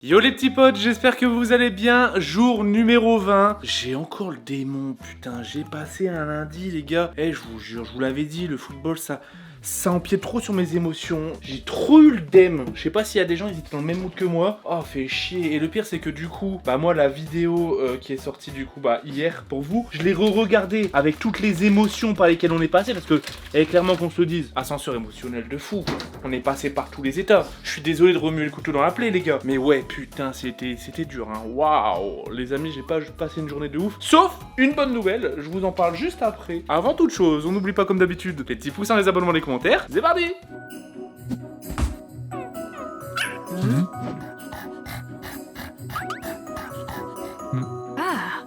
Yo les petits potes, j'espère que vous allez bien. Jour numéro 20. J'ai encore le démon, putain. J'ai passé un lundi, les gars. Je vous jure, je vous l'avais dit, le football, ça empiète trop sur mes émotions. J'ai trop eu le dem. Je sais pas s'il y a des gens, ils étaient dans le même mood que moi. Oh, fait chier. Et le pire, c'est que du coup, moi, la vidéo qui est sortie du coup, hier pour vous, je l'ai re-regardée avec toutes les émotions par lesquelles on est passé. Parce que, clairement qu'on se le dise, ascenseur émotionnel de fou. On est passé par tous les états. Je suis désolé de remuer le couteau dans la plaie, les gars. Mais ouais, putain, c'était dur, hein. Waouh. Les amis, j'ai pas passé une journée de ouf. Sauf une bonne nouvelle, je vous en parle juste après. Avant toute chose, on n'oublie pas comme d'habitude, les petits pouces, les abonnements, les commentaires. C'est parti. Ah.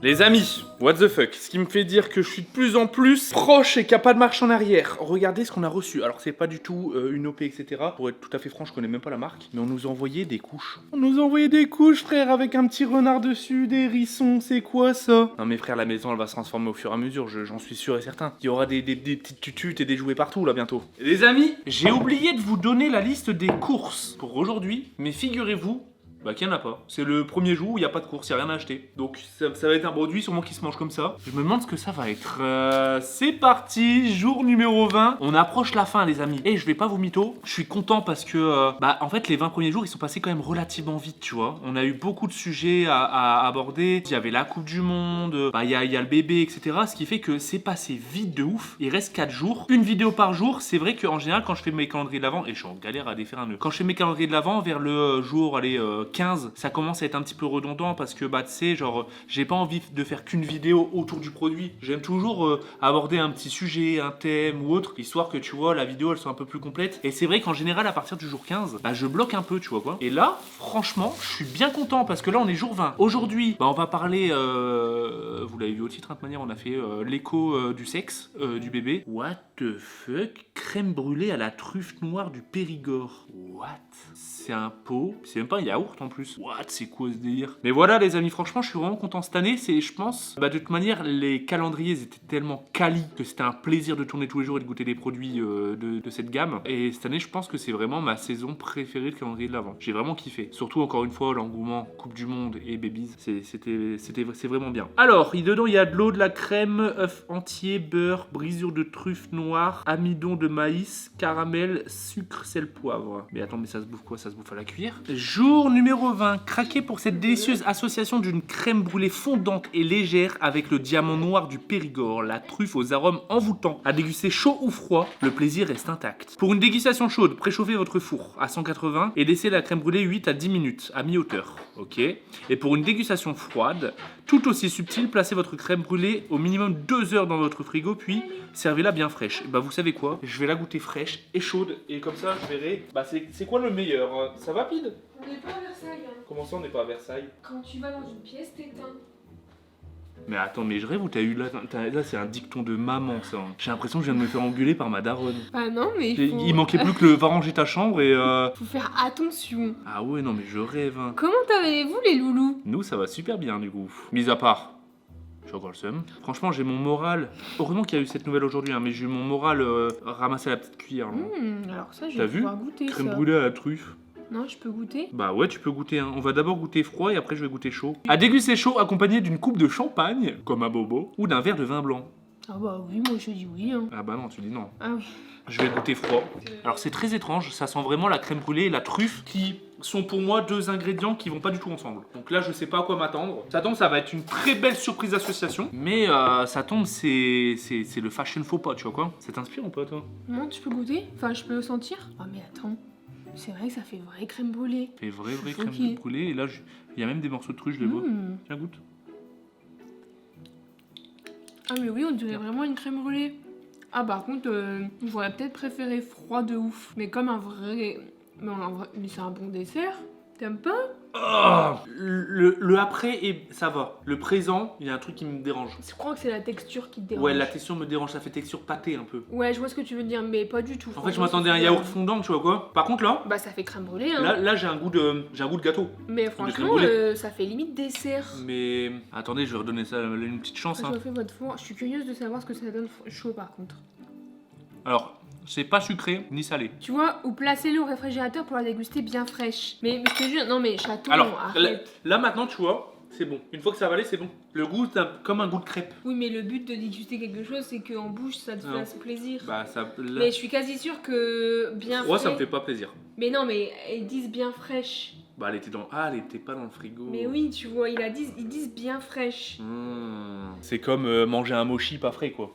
Les amis, what the fuck, ce qui me fait dire que je suis de plus en plus proche et qu'il n'y a pas de marche en arrière. Regardez ce qu'on a reçu. Alors c'est pas du tout une OP, etc. Pour être tout à fait franc, je connais même pas la marque. Mais on nous a envoyé des couches. On nous a envoyé des couches, frère, avec un petit renard dessus, des hérissons. C'est quoi ça? Non mais frère, la maison, elle va se transformer au fur et à mesure, j'en suis sûr et certain. Il y aura des petites tututes et des jouets partout, là, bientôt. Les amis, j'ai oublié de vous donner la liste des courses pour aujourd'hui. Mais figurez-vous qu'il n'y en a pas. C'est le premier jour où il n'y a pas de course, il n'y a rien à acheter. Donc ça va être un produit sûrement qui se mange comme ça. Je me demande ce que ça va être. C'est parti, jour numéro 20. On approche la fin, les amis. Et je vais pas vous mytho. Je suis content parce que en fait les 20 premiers jours ils sont passés quand même relativement vite, tu vois. On a eu beaucoup de sujets à aborder. Il y avait la Coupe du Monde, il y a le bébé, etc. Ce qui fait que c'est passé vite de ouf. Il reste 4 jours. Une vidéo par jour. C'est vrai qu'en général quand je fais mes calendriers de l'avant, et je suis en galère à défaire un nœud. Quand je fais mes calendriers de l'avant vers le jour, 15, ça commence à être un petit peu redondant parce que tu sais, genre j'ai pas envie de faire qu'une vidéo autour du produit. J'aime toujours aborder un petit sujet, un thème ou autre, histoire que tu vois la vidéo elle soit un peu plus complète. Et c'est vrai qu'en général à partir du jour 15, je bloque un peu, tu vois quoi. Et là, franchement, je suis bien content parce que là on est jour 20. Aujourd'hui, on va parler, vous l'avez vu au titre, de toute manière, on a fait l'écho du sexe du bébé. What the fuck? Crème brûlée à la truffe noire du Périgord. What? C'est un pot, c'est même pas un yaourt en plus. What? C'est quoi ce délire? Mais voilà les amis, franchement je suis vraiment content cette année. C'est, je pense, de toute manière les calendriers étaient tellement quali que c'était un plaisir de tourner tous les jours et de goûter des produits de cette gamme. Et cette année je pense que c'est vraiment ma saison préférée de calendrier de l'Avent. J'ai vraiment kiffé. Surtout encore une fois l'engouement Coupe du Monde et Babies. C'est vraiment bien. Alors dedans il y a de l'eau, de la crème, œuf entier, beurre, brisure de truffe noire, amidon de maïs, caramel, sucre, sel, poivre. Mais attends, mais ça se bouffe quoi? Ça se bouffe à la cuillère? Jour numéro 20. Craquez pour cette délicieuse association d'une crème brûlée fondante et légère avec le diamant noir du Périgord, la truffe aux arômes envoûtants. À déguster chaud ou froid, le plaisir reste intact. Pour une dégustation chaude, préchauffez votre four à 180 et laissez la crème brûlée 8 à 10 minutes à mi-hauteur. Ok. Et pour une dégustation froide, tout aussi subtile, placez votre crème brûlée au minimum 2 heures dans votre frigo, puis servez-la bien fraîche. Et vous savez quoi? Je vais la goûter fraîche et chaude, et comme ça je verrai c'est quoi le meilleur. Ça va, Pide? On n'est pas à Versailles. Hein. Comment ça on n'est pas à Versailles? Quand tu vas dans une pièce, t'éteins. Mais attends, mais je rêve ou t'as eu là c'est un dicton de maman ça. J'ai l'impression que je viens de me faire engueuler par ma daronne. Ah non, mais Il manquait plus que le va ranger ta chambre et faut faire attention. Ah ouais, non mais je rêve. Hein. Comment avez-vous les loulous? Nous ça va super bien du coup. Mis à part, j'ai encore le seum. Franchement j'ai mon moral. Heureusement qu'il y a eu cette nouvelle aujourd'hui, mais j'ai eu mon moral ramassé à la petite cuillère. Alors ça je T'as vais vu? pouvoir goûter. Crème ça. brûlée à la truffe. Non, je peux goûter? Bah ouais, tu peux goûter. Hein. On va d'abord goûter froid et après je vais goûter chaud. À déguster chaud accompagné d'une coupe de champagne, comme un bobo, ou d'un verre de vin blanc. Ah bah oui, moi je dis oui. Hein. Ah bah non, tu dis non. Ah oui. Je vais goûter froid. Alors c'est très étrange, ça sent vraiment la crème brûlée et la truffe qui sont pour moi deux ingrédients qui vont pas du tout ensemble. Donc là je sais pas à quoi m'attendre. Ça tombe, ça va être une très belle surprise d'association. Mais ça tombe, c'est le fashion faux pas, tu vois quoi. Ça t'inspire ou pas toi? Non, tu peux goûter? Enfin, je peux le sentir? Ah mais attends, c'est vrai que ça fait vraie crème brûlée. C'est vraie crème brûlée et là il y a même des morceaux de truffe, je les vois. Tiens, goûte. Ah mais oui, on dirait vraiment une crème brûlée. Ah par contre, j'aurais peut-être préféré froid de ouf. Mais comme un vrai... Mais c'est un bon dessert. T'aimes pas? Ah, le après, et ça va. Le présent, il y a un truc qui me dérange. Je crois que c'est la texture qui te dérange. Ouais, la texture me dérange, ça fait texture pâtée un peu. Ouais, je vois ce que tu veux dire, mais pas du tout. En fait, je m'attendais à un yaourt fondant, tu vois quoi. Par contre, là, Bah, ça fait crème brûlée, hein. là j'ai un goût de gâteau. Mais crème franchement, brûlée. ça fait limite dessert. Mais attendez, je vais redonner ça une petite chance. Je Hein. refais votre four. Je suis curieuse de savoir ce que ça donne chaud par contre. Alors, c'est pas sucré ni salé. Tu vois, ou placez-le au réfrigérateur pour la déguster bien fraîche. Mais je te jure, non mais chaton, Alors, arrête. là maintenant, tu vois, c'est bon. Une fois que ça va aller, c'est bon. Le goût, c'est comme un goût de crêpe. Oui, mais le but de déguster quelque chose, c'est qu'en bouche, ça te Non. fasse plaisir. Bah, ça. Là... Mais je suis quasi sûre que bien Moi, frais... ça me fait pas plaisir. Mais non, mais ils disent bien fraîche. Bah, elle était dans. Ah, elle était pas dans le frigo. Mais oui, tu vois, ils disent bien fraîche. C'est comme manger un mochi pas frais, quoi.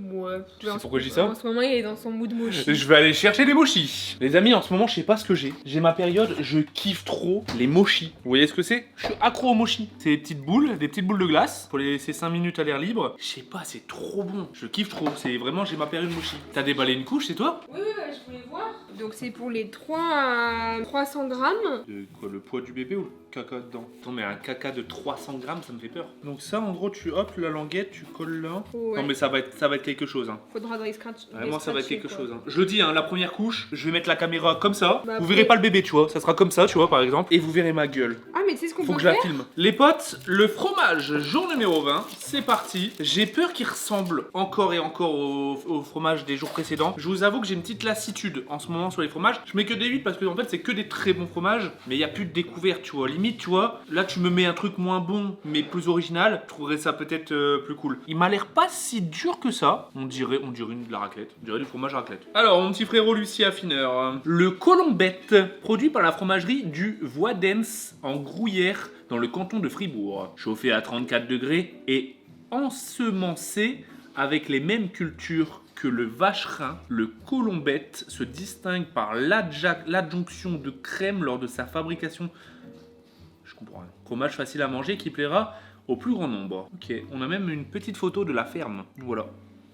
Ouais. Tu sais pourquoi je dis ça? En ce moment, il est dans son mood mochi. Je vais aller chercher des mochis. Les amis, en ce moment, je sais pas ce que j'ai. J'ai ma période, je kiffe trop les mochis. Vous voyez ce que c'est? Je suis accro aux mochis. C'est des petites boules de glace pour les laisser 5 minutes à l'air libre. Je sais pas, c'est trop bon. Je kiffe trop. C'est vraiment, j'ai ma période mochi. T'as déballé une couche, c'est toi? Oui, je voulais voir. Donc c'est pour les 3 à 300 grammes. Quoi, le poids du bébé ou le caca dedans? Attends, mais un caca de 300 grammes, ça me fait peur. Donc ça, en gros, tu hop, la languette, tu colles là. Ouais. Non, mais ça va être quelque chose. Hein. Faudra les scratch. Vraiment, ça va être quelque chose. Hein. Je le dis, hein, la première couche, je vais mettre la caméra comme ça. Bah, vous après- verrez pas le bébé, tu vois. Ça sera comme ça, tu vois, par exemple. Et vous verrez ma gueule. Ah, mais tu sais ce qu'on Faut peut que je la faire? filme. Les potes, le fromage jour numéro 20, c'est parti. J'ai peur qu'il ressemble encore et encore au fromage des jours précédents. Je vous avoue que j'ai une petite lassitude en ce moment sur les fromages. Je mets que des 8 parce que en fait c'est que des très bons fromages, mais il n'y a plus de découverte, tu vois. Limite, tu vois, là tu me mets un truc moins bon mais plus original, je trouverais ça peut-être plus cool. Il m'a l'air pas si dur que ça. On dirait de la raclette. On dirait du fromage raclette. Alors, mon petit frérot Lucie affineur. Le colombette, produit par la fromagerie du Voidens en Grouillère dans le canton de Fribourg. Chauffé à 34 degrés et ensemencé avec les mêmes cultures que le vacherin, le colombette se distingue par l'adjonction de crème lors de sa fabrication. Je comprends rien. Fromage facile à manger qui plaira au plus grand nombre. Ok, on a même une petite photo de la ferme. Voilà.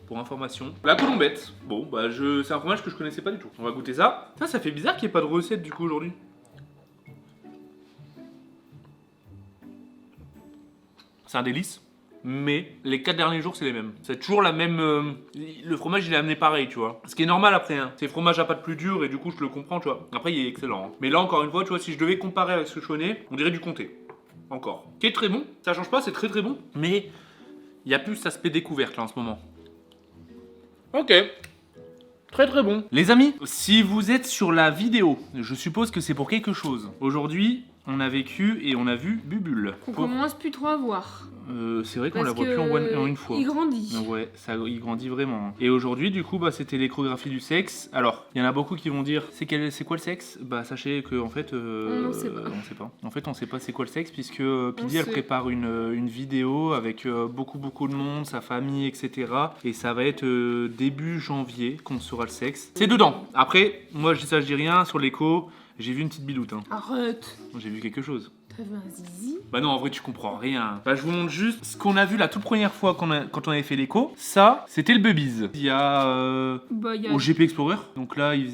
Pour information. La colombette. Bon, bah c'est un fromage que je connaissais pas du tout. On va goûter ça. Ça fait bizarre qu'il n'y ait pas de recette du coup aujourd'hui. C'est un délice. Mais les 4 derniers jours, c'est les mêmes. C'est toujours la même. Le fromage, il est amené pareil, tu vois. Ce qui est normal après. Hein. C'est fromage à pâte plus dure et du coup, je le comprends, tu vois. Après, il est excellent. Hein. Mais là, encore une fois, tu vois, si je devais comparer avec ce que je connais, on dirait du comté. Encore. Qui est très bon. Ça change pas, c'est très très bon. Mais il y a plus cet aspect découverte là en ce moment. Ok. Très très bon. Les amis, si vous êtes sur la vidéo, je suppose que c'est pour quelque chose. Aujourd'hui, on a vécu et on a vu Bubule. Qu'on commence plus trop à voir. C'est vrai qu'on la Parce voit que plus en une fois. il grandit. Ouais, ça, il grandit vraiment. Et aujourd'hui, du coup, bah, c'était l'échographie du sexe. Alors, il y en a beaucoup qui vont dire, c'est quoi le sexe? Bah, sachez que en fait, On sait pas. on sait pas. En fait, on sait pas c'est quoi le sexe puisque Pidi On elle sait. prépare une vidéo avec beaucoup de monde, sa famille, etc. Et ça va être début janvier qu'on saura le sexe. C'est dedans. Après, moi, je dis rien sur l'écho. J'ai vu une petite bidoute. Hein. Arrête. J'ai vu quelque chose. T'as vu un zizi? Bah non, en vrai, tu comprends rien. Bah, je vous montre juste ce qu'on a vu la toute première fois quand on avait fait l'écho. Ça, c'était le Bubbies. Il y a Bah, y a... au GP Explorer. Donc là, il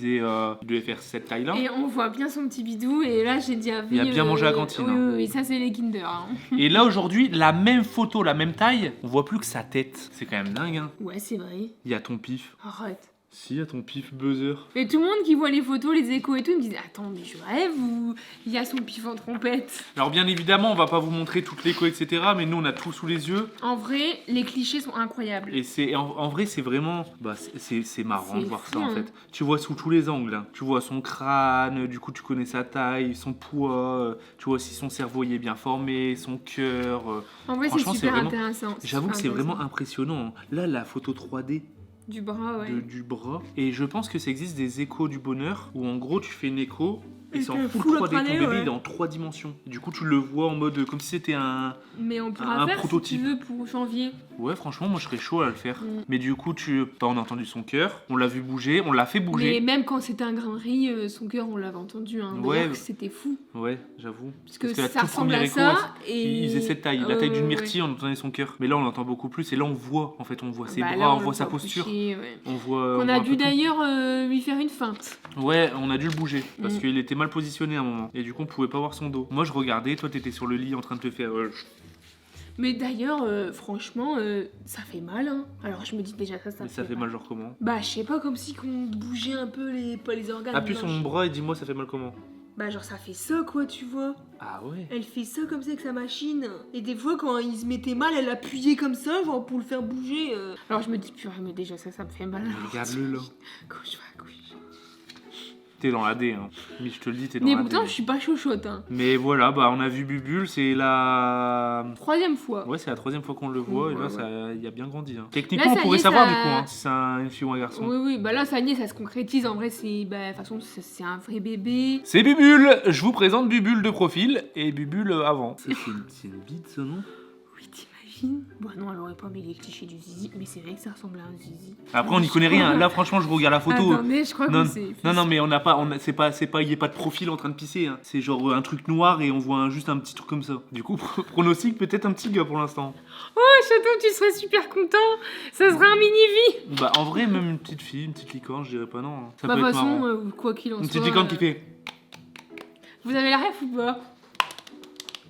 devait faire cette taille-là. Et on voit bien son petit bidou. Et là, j'ai dit à Il a bien mangé à la cantine, Oui, hein. oui, ça, c'est les Kinder. Hein. Et là, aujourd'hui, la même photo, la même taille, on voit plus que sa tête. C'est quand même dingue, hein. Ouais, c'est vrai. Il y a ton pif. Arrête. Si, il y a ton pif buzzer. Et tout le monde qui voit les photos, les échos et tout, me disent attends, mais je rêve ou il y a son pif en trompette. Alors, bien évidemment, on va pas vous montrer toute l'écho, etc. Mais nous, on a tout sous les yeux. En vrai, les clichés sont incroyables. Et en vrai, c'est vraiment. Bah, c'est marrant C'est de voir fou, ça en hein. fait. Tu vois sous tous les angles. Hein. Tu vois son crâne, du coup, tu connais sa taille, son poids. Tu vois si son cerveau y est bien formé, son cœur. En vrai, c'est franchement, c'est super vraiment- intéressant. J'avoue que c'est super vraiment impressionnant. Hein. Là, la photo 3D Du bras, ouais. du bras. Et je pense que ça existe des échos du bonheur où en gros, tu fais une écho. Et Et c'est en t'as full full 3D, ton 3D, bébé ouais. il est en 3 dimensions. Du coup tu le vois en mode comme si c'était un... Mais on pourra un faire prototype. si tu veux pour janvier. Ouais franchement moi je serais chaud à le faire. Mm. Mais du coup on a entendu son cœur, on l'a vu bouger, on l'a fait Mais bouger. même quand c'était un grain de riz, son cœur, on l'avait entendu. Hein. Ouais. D'ailleurs, c'était fou. Ouais j'avoue. Parce que la ça toute ressemble première à écho, ça. Et... il faisait cette taille, la taille d'une ouais. myrtille, on entendait son cœur. Mais là on l'entend beaucoup plus et là on voit en fait, on voit ses Bah, bras, là, on le voit sa voit posture. bouger, ouais. On voit... On on a voit un dû peu tout. d'ailleurs lui faire une feinte. Ouais, on a dû le bouger parce Mm. qu'il était mal positionné à un moment. Et du coup, on pouvait pas voir son dos. Moi, je regardais, toi, t'étais sur le lit en train de te faire. Mais d'ailleurs, franchement, ça fait mal, hein. Alors je me dis déjà ça Mais ça fait mal, genre comment? Bah, je sais pas, comme si qu'on bougeait un peu pas les organes. Appuie sur mon bras et dis-moi, ça fait mal comment? Bah, genre ça fait ça, quoi, tu vois. Ah ouais? Elle fait ça comme ça avec sa machine. Et des fois, quand il se mettait mal, elle appuyait comme ça, genre pour le faire bouger. Alors je me dis, purée, mais déjà ça me fait mal. Mais regarde-le là. Quand je vais accoucher. T'es dans la D, hein. Mais je te le dis, t'es dans Mais la pourtant, D. je suis pas chauchotte, hein. Mais voilà, bah on a vu Bubule, c'est la... 3e fois. Ouais, c'est la 3e fois qu'on le voit, Ouais, et là, ouais. ça, il a bien grandi. Hein. Techniquement, Là, on ça y pourrait est, savoir ça- du coup, hein, si c'est une fille ou un garçon. Oui, oui, bah là, ça y est, ça se concrétise. En vrai, c'est. Bah, de toute façon, c'est un vrai bébé. C'est Bubule. Je vous présente Bubule de profil et Bubule avant. C'est une bite, ce nom. Oui, t'imagines? Bah, non, elle aurait pas mis les clichés du zizi, mais c'est vrai que ça ressemble à un zizi. Après, on n'y connaît rien. Là, franchement, je regarde la photo. Attendez, je crois Non, que c'est. non, mais on n'a pas, c'est pas, il y a pas de profil en train de pisser. Hein. C'est genre un truc noir et on voit juste un petit truc comme ça. Du coup, pronostic peut-être un petit gars pour l'instant. Oh, Chaton, tu serais super content. Ça serait un mini-vie. Bah, en vrai, même une petite fille, une petite licorne, je dirais pas non. Hein. Ça Bah, de peut toute être marrant. façon, quoi qu'il en soit. Une petite licorne qui fait. Vous avez la ref ou pas?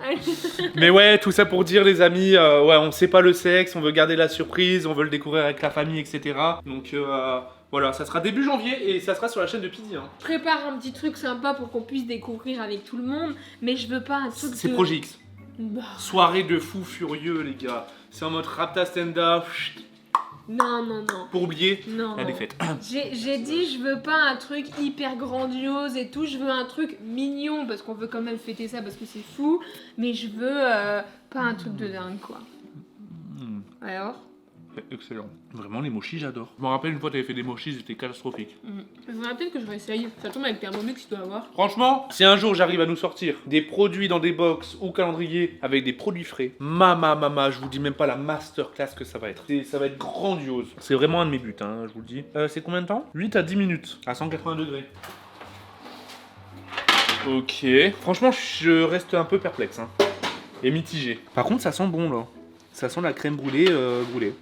Allez. Mais ouais, tout ça pour dire, les amis, ouais, on sait pas le sexe, on veut garder la surprise, on veut le découvrir avec la famille, etc. Donc voilà, ça sera début janvier et ça sera sur la chaîne de Pidi. Hein. Je prépare un petit truc sympa pour qu'on puisse découvrir avec tout le monde, mais je veux pas un truc C'est de... Projet X. Bah, Soirée de fous furieux, les gars. C'est en mode Rapta stand-up. non, non, non. Pour oublier Non, la non. défaite. J'ai dit, je veux pas un truc hyper grandiose et tout, je veux un truc mignon parce qu'on veut quand même fêter ça parce que c'est fou, mais je veux pas un truc de dingue, quoi. Alors? Excellent. Vraiment, les mochis, j'adore. Je me rappelle une fois, t'avais fait des mochis, c'était catastrophique. Je me rappelle que je réessaye. Ça tombe avec Thermomix, tu dois avoir. Franchement, si un jour j'arrive à nous sortir des produits dans des box ou calendrier avec des produits frais, mama, je vous dis même pas la masterclass que ça va être. Ça va être grandiose. C'est vraiment un de mes buts, hein, je vous le dis. C'est combien de temps? 8 à 10 minutes, à 180 degrés. Ok. Franchement, je reste un peu perplexe, hein. Et mitigé. Par contre, ça sent bon, là. Ça sent la crème brûlée brûlée.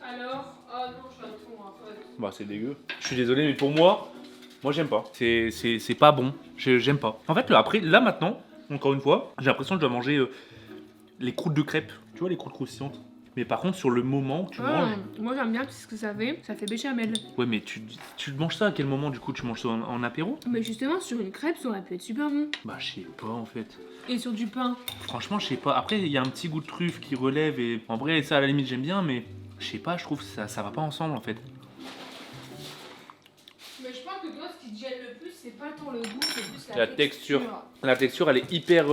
Alors? Oh non, Chaton, en fait. Bah c'est dégueu. Je suis désolé mais pour moi j'aime pas. C'est pas bon. J'aime pas. En fait après là maintenant, encore une fois, j'ai l'impression que je dois manger les croûtes de crêpes. Tu vois les croûtes croustillantes. Mais par contre sur le moment que tu manges. Moi j'aime bien ce que ça fait béchamel. Ouais mais tu manges ça à quel moment du coup? Tu manges ça en apéro? Mais justement sur une crêpe ça aurait pu être super bon. Bah je sais pas en fait. Et sur du pain. Franchement je sais pas. Après il y a un petit goût de truffe qui relève et en vrai ça à la limite j'aime bien mais je sais pas, je trouve que ça va pas ensemble en fait. Mais je pense que toi ce qui te gêne le plus c'est pas tant le goût, c'est plus La texture. La texture elle est hyper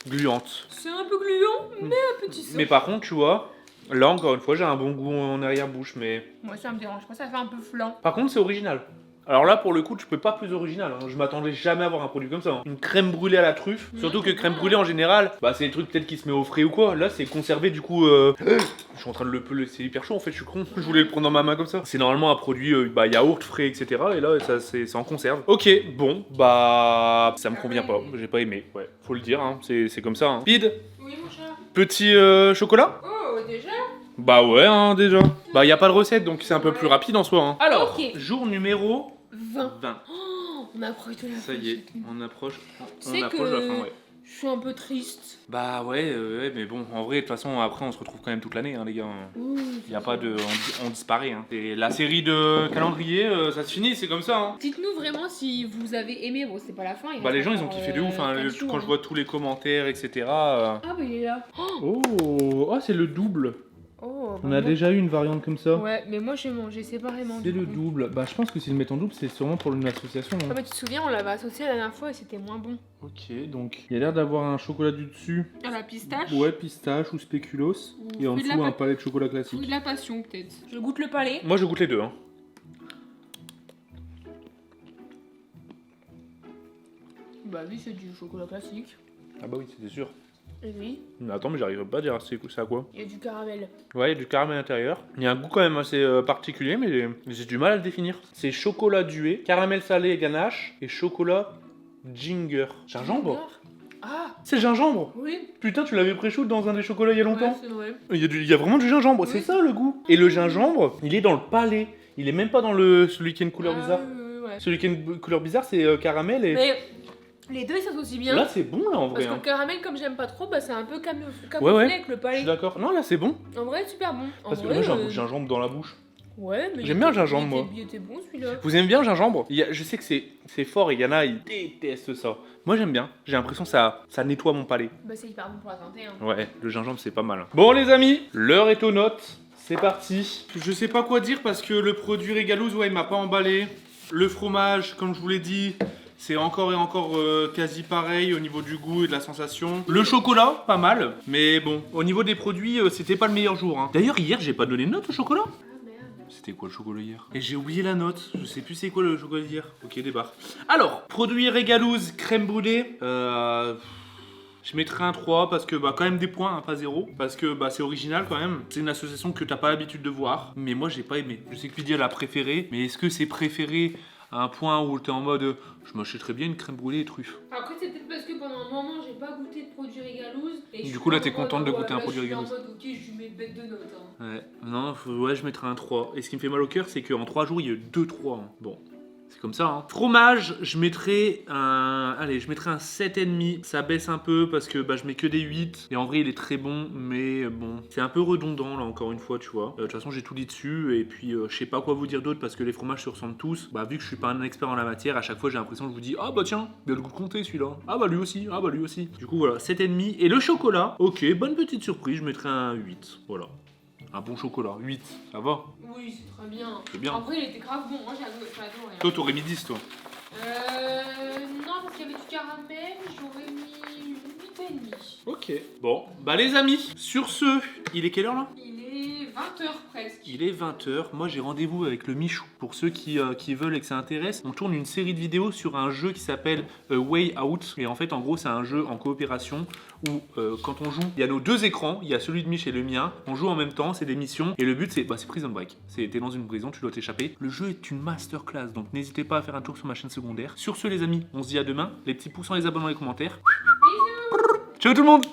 gluante. C'est un peu gluant mais un petit saut. Mais par contre tu vois, là encore une fois j'ai un bon goût en arrière-bouche mais... Moi ça me dérange pas, ça fait un peu flan. Par contre, c'est original. Alors là, pour le coup, tu peux pas plus original. Hein. Je m'attendais jamais à avoir un produit comme ça. Hein. Une crème brûlée à la truffe. Surtout que crème brûlée en général, bah c'est des trucs peut-être qui se met au frais ou quoi. Là, c'est conservé du coup. Je suis en train de c'est hyper chaud en fait. Je suis con. Je voulais le prendre dans ma main comme ça. C'est normalement un produit yaourt frais, etc. Et là, ça c'est en conserve. Ok, bon, bah ça me convient pas. J'ai pas aimé. Ouais, faut le dire. Hein. C'est comme ça. Hein. Pide. Oui mon chat. Petit chocolat. Oh déjà? Bah ouais, hein, déjà. Bah y a pas de recette, donc c'est un peu plus rapide en soi. Hein. Alors, Ok. jour numéro 20. 20. Oh, on approche de la fin. Ça y est, on approche sais de la fin, ouais. Je suis un peu triste. Bah ouais, mais bon, en vrai, de toute façon, après, on se retrouve quand même toute l'année, hein, les gars. Il y a pas de... On disparaît, hein. Et la série de calendrier, ça se finit, c'est comme ça, hein. Dites-nous vraiment si vous avez aimé. Bon, c'est pas la fin. Bah les gens, ils ont kiffé de ouf, hein. Quand je vois tous les commentaires, etc. Ah, bah il est là. Oh, c'est le double. Oh, bah, On a moi- déjà eu une variante comme ça. Ouais, mais moi j'ai mangé séparément. C'est du le coup. double. Bah je pense que s'ils le mettent en double, c'est sûrement pour une association. Ah, bah tu te souviens, on l'avait associé la dernière fois et c'était moins bon. Ok, donc il y a l'air d'avoir un chocolat du dessus. À la pistache. Ouais, pistache ou spéculoos. Ou Et en fruit de dessous, la un pa- palais de chocolat Fruit classique. de la passion peut-être. Je goûte le palais. Moi, je goûte les deux. Hein. Bah oui, c'est du chocolat classique. Ah bah oui, c'était sûr. Et oui, Mais attends, mais j'arrive pas à dire c'est à quoi. il y a du caramel. Ouais, il y a du caramel à l'intérieur. Il y a un goût quand même assez particulier, mais j'ai du mal à le définir. C'est chocolat dué, caramel salé et ganache, et chocolat ginger. Gingembre. Ah, C'est le gingembre. oui. Putain, tu l'avais pré-shoot dans un des chocolats il y a longtemps. Ouais, c'est vrai. Il y a vraiment du gingembre, Oui. c'est ça le goût. Et le gingembre, il est dans le palais. Il est même pas dans celui qui a une couleur bizarre. Ouais. Celui qui a une couleur bizarre, c'est caramel et. Mais les deux ils s'associent bien. Là, c'est bon là en vrai. parce que Hein. le caramel, comme j'aime pas trop, bah c'est un peu camouflé Ouais, ouais. avec le Je palais. suis d'accord. Non, là, c'est bon. En vrai, super bon. En Parce que vrai, là, j'ai un goût de gingembre dans la bouche. Ouais, mais J'aime bien le gingembre, moi. Il était bon celui-là. Vous aimez bien le gingembre? Je sais que c'est fort et il y en a, ils détestent ça. Moi, j'aime bien. J'ai l'impression que ça nettoie mon palais. Bah c'est hyper bon pour la santé. Hein. Ouais, le gingembre, c'est pas mal. Bon, les amis, l'heure est aux notes. C'est parti. Je sais pas quoi dire parce que le produit Régalouz, ouais, il m'a pas emballé. Le fromage, comme je vous l'ai dit, c'est encore et encore quasi pareil au niveau du goût et de la sensation. Le chocolat, pas mal. Mais bon, au niveau des produits, c'était pas le meilleur jour. Hein. D'ailleurs, hier, j'ai pas donné de note au chocolat. Ah merde. C'était quoi le chocolat hier? Et j'ai oublié la note. Je sais plus c'est quoi le chocolat d'hier. Ok, débarque. Alors, produit Régalouz, crème brûlée. Je mettrai un 3 parce que bah quand même des points, hein, pas 0. Parce que bah c'est original quand même. C'est une association que t'as pas l'habitude de voir. Mais moi j'ai pas aimé. Je sais que Lydia l'a préféré. Mais est-ce que c'est préféré à un point où t'es en mode je m'achèterais bien une crème brûlée et truffes? Après c'est peut-être parce que pendant un moment j'ai pas goûté de produit Régalouz. Et Du je coup, suis là, en t'es mode, contente de ouais, goûter un là, produit je suis en Régalouz. mode ok, je lui mets bête de notes. Hein. Ouais, non, ouais, je mettrai un 3. Et ce qui me fait mal au cœur, c'est qu'en 3 jours, il y a eu 2-3. Hein. Bon, c'est comme ça. Hein. Fromage, je mettrai un. Allez, je mettrai un 7,5. Ça baisse un peu parce que bah, je mets que des 8. Et en vrai, il est très bon, mais bon, c'est un peu redondant là, encore une fois, tu vois. De toute façon, j'ai tout dit dessus. Et puis, je sais pas quoi vous dire d'autre parce que les fromages se ressemblent tous. Bah, vu que je suis pas un expert en la matière, à chaque fois, j'ai l'impression que je vous dis ah bah tiens, il a le goût de compter celui-là. Ah bah lui aussi, ah bah lui aussi. Du coup, voilà, 7,5. Et le chocolat, ok, bonne petite surprise, je mettrai un 8. Voilà. Un bon chocolat, 8, ça va? Oui, c'est très bien. C'est bien. En vrai, il était grave bon. Moi, j'ai adoré. Toi, t'aurais mis 10, toi. Non, parce qu'il y avait du caramel, j'aurais mis 8,5. Ok. Bon, bah les amis, sur ce, il est quelle heure là? Il est 20h presque. Il est 20h, moi j'ai rendez-vous avec le Michou. Pour ceux qui veulent et que ça intéresse, on tourne une série de vidéos sur un jeu qui s'appelle A Way Out. Et en fait, en gros, c'est un jeu en coopération où quand on joue, il y a nos deux écrans, il y a celui de Mich et le mien. On joue en même temps, c'est des missions. Et le but, c'est Prison Break. T'es dans une prison, tu dois t'échapper. Le jeu est une masterclass, donc n'hésitez pas à faire un tour sur ma chaîne secondaire. Sur ce, les amis, on se dit à demain. Les petits pouces en les abonnant et les commentaires. Bisous. Ciao tout le monde!